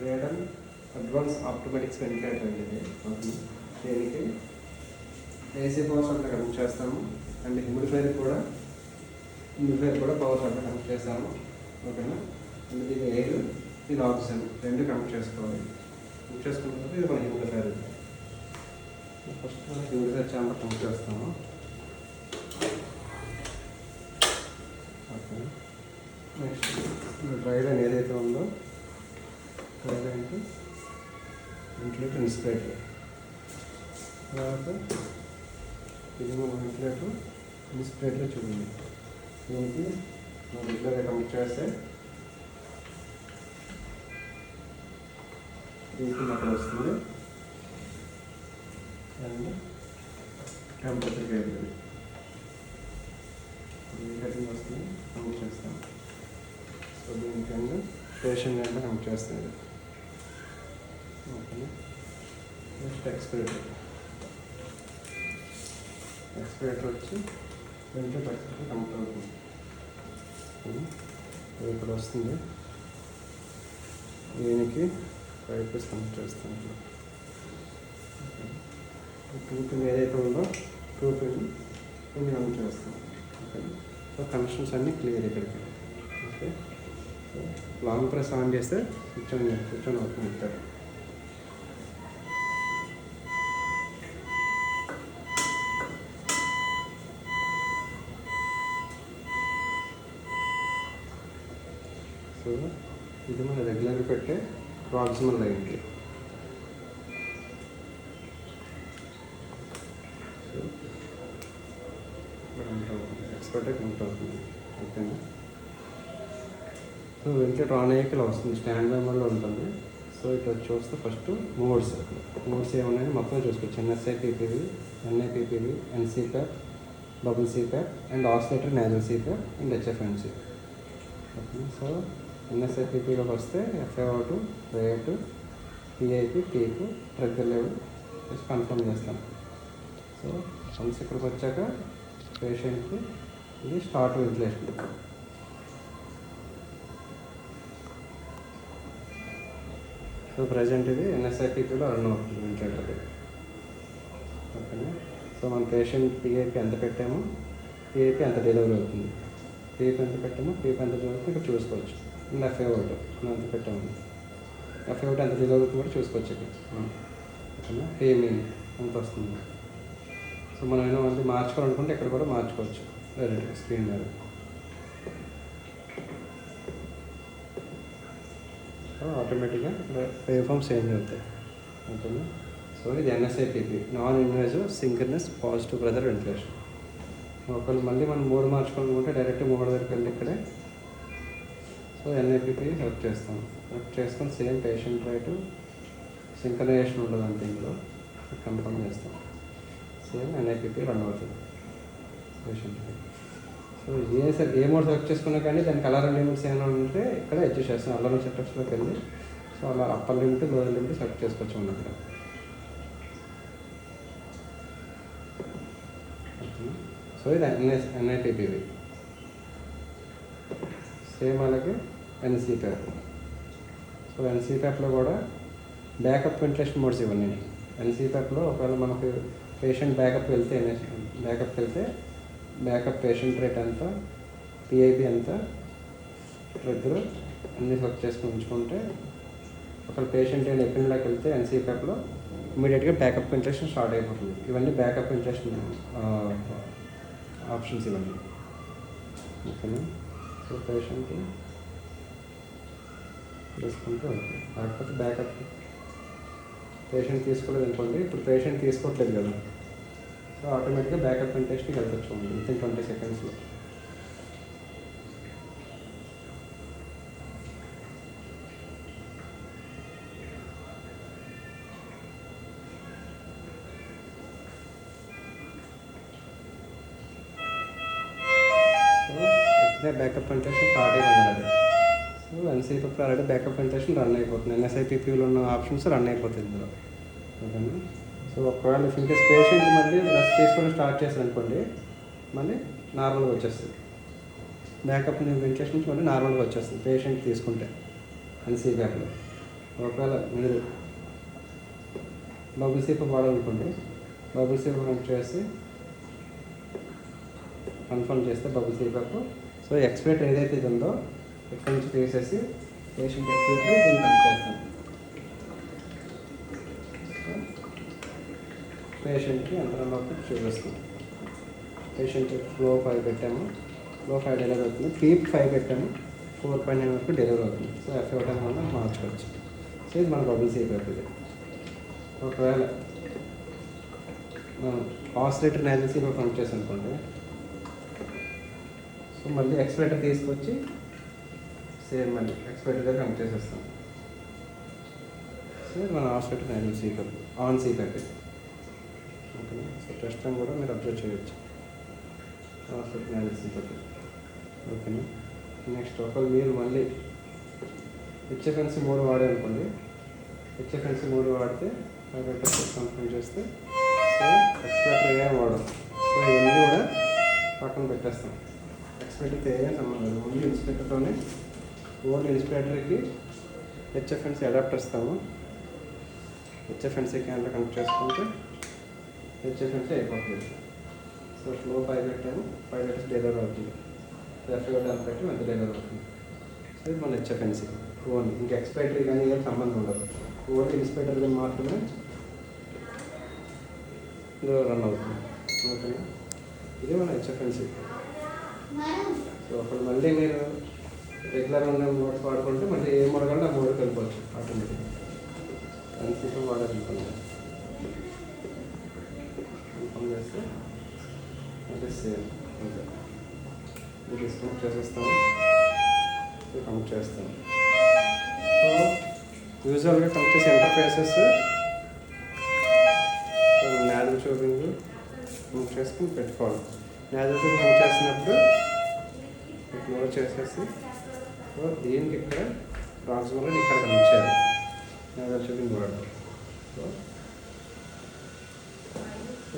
Radeon advance automatics ventilator అండి ఇది. దీనికి ఏసీ పవర్ సప్లై కనెక్ట్ చేస్తాము అండ్ హ్యూమిడిఫైర్ కూడా పవర్ సప్లై కనెక్ట్ చేస్తాము. ఓకేనా. అండ్ దీని ఎయిర్, ఇది ఆక్సిజన్ రెండు కనెక్ట్ చేసుకోవాలి. కనెక్ట్ చేసుకున్న తర్వాత ఇది మన హ్యూమిడిఫైర్. ఫస్ట్ మనం హ్యూమిడిఫైర్ ఛాంబర్ కనెక్ట్ చేస్తాము. ఓకే. నెక్స్ట్ డ్రై లైన్ ఏదైతే ఉందో డ్రై లైన్కి వెంటిలేటర్ ఇన్సులేటర్. తర్వాత ఇది మన వెంటిలేటర్ ఇన్సులేటర్ చూడండి. దీనికి మనం రెగ్యులర్గా కనెక్ట్ చేస్తే దీనికి అక్కడ వస్తుంది అండ్ టెంపరేచర్ గేజ్ కటింగ్ వస్తుంది, కనెక్ట్ చేస్తాం. సో దీనికన్నా పేషెంట్ అంటే కనెక్ట్ చేస్తుంది. ఓకేనా. నెక్స్ట్ ఎక్స్పిరేటర్ వచ్చి వెంటిలేటర్ కనెక్ట్ అవుతుంది. ఇక్కడ వస్తుంది. దీనికి పైప్ కనెక్ట్ చేస్తాం. టూ పిన్ ఏదైతే ఉందో టూ పిన్ కనెక్ట్ చేస్తాం. ఓకే. సో కనెక్షన్స్ అన్నీ క్లియర్ ఇక్కడికి. Okay. So long press on చేస్తే స్విచ్ ఆన్ అవుతుంది ఇక్కడ. సో ఇది మన రెగ్యులర్గా పెట్టే ప్రాక్సిమల్ లైన్కి. సో ఎక్స్పర్ట్ కనెక్ట్ అవుతుంది. ఓకేనా. సో వెంటిలేటర్ ఆన్ అయ్యాక ఇలా వస్తుంది, స్టాండ్ బై మోడ్లో ఉంటుంది. సో ఇట్లా చూస్తే ఫస్ట్ మోడ్స్ ఏమన్నాయని మొత్తం చూసుకోవచ్చు. NSI PPV, NIPPV, NCPAP, bubble CPAP and oscillator nasal CPAP and HFNC. Okay. So ఎన్ఎస్ఐపీపీలోకి వస్తే FA1, రేటు, పిఐపి, పీకు, ట్రిగ్గర్ లెవెల్ కన్ఫర్మ్ చేస్తాం. సో వన్స్ ఇక్కడికి వచ్చాక పేషెంట్కి ఇది స్టార్ట్ వెంటిలేషన్. సో ప్రజెంట్ ఇది ఎన్ఎస్ఐపీపీలో రన్ అవుతుంది వెంటిలేటర్. ఓకేనా. సో మన పేషెంట్ పిఐపి ఎంత పెట్టామో పిఐపి ఎంత డెలివరీ అవుతుంది, పిఐపి ఎంత పెట్టామో పిఐపి ఎంత డెలివరీ అవుతుంది ఇక్కడ చూసుకోవచ్చు. అండ్ FA1 మనం ఎంత పెట్టాము, FA1 ఎంత డెలివరీ అవుతుంది కూడా చూసుకోవచ్చు ఇక్కడ. ఓకేనా. పేమెంట్ ఎంత వస్తుంది. సో మనం ఏమైనా మళ్ళీ మార్చుకోవాలనుకుంటే ఇక్కడ కూడా మార్చుకోవచ్చు డైరెక్ట్గా స్క్రీన్ మీద. సో ఆటోమేటిక్గా వేవ్ ఫామ్స్ చేంజ్ అవుతాయి. ఓకేనా. సో ఇది NSIPP, non invasive synchronous positive pressure ventilation. ఒకవేళ మళ్ళీ మనం మోడ్ మార్చుకోవాలనుకుంటే డైరెక్ట్ మోడ్ దగ్గరికి వెళ్ళి ఇక్కడే సో NIPP సెలెక్ట్ చేస్తాం. సెలెక్ట్ చేసుకొని సేమ్ పేషెంట్ రేటు సింక్రనైజేషన్ ఉండదు అంతే, ఇందులో కన్ఫర్మ్ చేస్తాం. సేమ్ NIPP రన్ అవుతుంది పేషెంట్కి. సో ఏ మోడ్ సెలెక్ట్ చేసుకున్నా కానీ దానికి అలారం లిమిట్స్ ఏమైనా ఉంటే ఇక్కడ అడ్జస్ట్ చేస్తాం. అలారం సెటప్స్లోకి వెళ్ళి సో అలా upper limit lower limit select చేసుకోవచ్చు మనం ఇక్కడ. సో ఇది NIPPవి. సేమ్ అలాగే NCPAP. సో NCPAPలో కూడా బ్యాకప్ వెంటిలేషన్ మోడ్స్ ఇవన్నీ. NCPAPలో ఒకవేళ మనకు పేషెంట్ బ్యాకప్కి వెళ్తే బ్యాకప్ పేషెంట్ రేట్ ఎంత, పిఐపి ఎంత, ట్రిగ్గర్ అన్నీ సెలెక్ట్ చేసుకుని ఉంచుకుంటే ఒకవేళ పేషెంట్ ఏమైనా ఎప్పిన్లోకి వెళ్తే NCPAPలో ఇమీడియట్గా బ్యాకప్ వెంటిలేషన్ స్టార్ట్ అయిపోతుంది. ఇవన్నీ బ్యాకప్ వెంటిలేషన్ ఆప్షన్స్ ఇవన్నీ. ఓకేనా. సో పేషెంట్ తీసుకుంటే ఓకే. కాకపోతే బ్యాకప్ పేషెంట్ తీసుకోలేదు అనుకోండి, ఇప్పుడు పేషెంట్ తీసుకోవట్లేదు కదా, సో ఆటోమేటిక్గా బ్యాకప్ వెంటిలేషన్కి వెళ్తొచ్చు వితిన్ 20 సెకండ్స్లో. బ్యాకప్ వెంటిలేషన్ స్టార్ట్ అయిపోయింది. So NCPAP already backup ventilation run అయిపోతుంది. NSIPPలో ఉన్న ఆప్షన్స్ రన్ అయిపోతుంది ఇందులో. ఓకేనా. సో ఒకవేళ ఇన్కేస్ పేషెంట్ మళ్ళీ రెస్ట్ చేసుకోవడం స్టార్ట్ చేస్తారు అనుకోండి, మళ్ళీ నార్మల్గా వచ్చేస్తుంది. బ్యాకప్ వెంటిలేషన్ నుంచి మళ్ళీ నార్మల్గా వచ్చేస్తుంది పేషెంట్ తీసుకుంటే NCPAPలో. ఒకవేళ మీరు బబుల్ సీప్ వాడాలనుకోండి, బబుల్ సీప్ కనెక్ట్ చేసి కన్ఫర్మ్ చేస్తే బబుల్ సీప్. సో ఎక్స్పీరియర్ ఏదైతే ఇది ఉందో ఇక్కడి నుంచి తీసేసి పేషెంట్ ఎక్స్పీరియర్ దీన్ని కనెక్ట్ చేస్తాం. పేషెంట్కి ఎంత నెంబర్ చూపిస్తాం. పేషెంట్ ఫ్లో 5 పెట్టాము, ఫ్లో 5 డెలివరీ అవుతుంది. పీప్ 5 పెట్టాము, 4.9 వరకు డెలివరీ అవుతుంది. సో F1 వల్ల మార్చుకోవచ్చు. సో ఇది మన బబుల్ సీప్ అవుతుంది. ఒకవేళ మనం ఆసిలేటర్ నేజల్ సీప్ కనెక్ట్ చేసి అనుకోండి, సో మళ్ళీ ఎక్స్పీరియర్ తీసుకొచ్చి సేమ్ మళ్ళీ ఎక్స్పీరియర్ దగ్గర కనెక్ట్ చేసేస్తాం. సో మన ఆసిలేటర్ నేజల్ సీప్ ఆన్ సీప్ అయిపోయింది. ఓకేనా. సో టెస్ట్ టైం కూడా మీరు అబ్జర్వ్ చేయొచ్చు. ఆసిలేటర్ నేజల్ సీప్ అయిపోయింది. ఓకేనా. నెక్స్ట్ ఒకవేళ మీరు మళ్ళీ హెచ్ఎఫ్ఎన్సీ మోడ్ వాడారనుకోండి, హెచ్ఎఫ్ఎన్సీ మోడ్ వాడితే కన్ఫర్మ్ చేస్తే సో ఎక్స్పీరియర్ ఏం వాడడం. సో ఇవన్నీ కూడా పక్కన పెట్టేస్తాం. ఎక్స్పీరియర్తో ఏం సంబంధం లేదు, ఓన్లీ ఇన్స్పెక్టర్తోనే. ఓన్లీ ఇన్స్పెక్టర్కి హెచ్ఎఫ్ఎన్సీ అడాప్టర్ ఇస్తాము. హెచ్ఎఫ్ఎన్సీ క్యాన్లో కనెక్ట్ చేసుకుంటే హెచ్ఎఫ్ఎన్సీ అయిపోతుంది. సో ఫ్లో 5 పెట్టాము, 5 పెట్టేసి డెలివరీ అవుతుంది. F1 పెట్టి మధ్య డెలివరీ అవుతుంది. సో ఇది మన హెచ్ఎఫ్ఎన్సీ ఓన్లీ. ఇంకా ఎక్స్పైరీ కానీ ఏం సంబంధం ఉండదు. ఓన్లీ ఇన్స్పెక్టర్ మాత్రమే రన్ అవుతుంది. ఓకేనా. ఇది మన హెచ్ఎఫ్ఎన్సీ. సో అప్పుడు మళ్ళీ మీరు రెగ్యులర్ ఉన్న మోడ్స్ వాడుకుంటే మళ్ళీ ఏ మోడ్ కంటే ఆ మోడ్కి వెళ్ళిపోవచ్చు ఆటోమేటిక్గా. ఎన్సీపీ వాడాలనుకోండి, కన్ఫర్మ్ చేస్తే అది సేమ్ ఓకే. ఇది డిస్కనెక్ట్ చేసేస్తాము, కనెక్ట్ చేస్తాము. సో యూజువల్గా కనెక్ట్ చేసే ఇంటర్ఫేసెస్ నేజల్ ట్యూబింగ్ కనెక్ట్ చేసుకుని పెట్టుకోవాలి. నేజల్ ట్యూబింగ్ కనెక్ట్ చేసినప్పుడు క్లోజ్ చేసేసి సో దీనికి ఇక్కడ ప్రాక్సిమల్గా ఇక్కడ కనెక్ట్ చేయాలి నేజల్ ట్యూబింగ్ వాడతాం. సో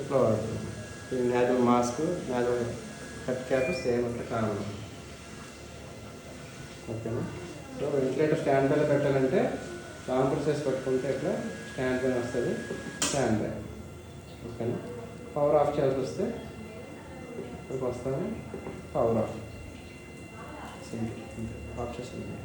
ఇట్లా వాడుతుంది. ఇది nasal mask, nasal cut cap same అట్లా కావాలి. ఓకేనా. సో వెంటిలేటర్ స్టాండ్ పైన పెట్టాలంటే కాంప్రెసెస్ పెట్టుకుంటే ఇట్లా స్టాండ్ పైన వస్తుంది, స్టాండ్ బై. ఓకేనా. పవర్ ఆఫ్ చేయాల్సి వస్తే ఇక్కడికి వస్తాను, పవర్ ఆఫ్ ఆఫ్ చేస్తుంది.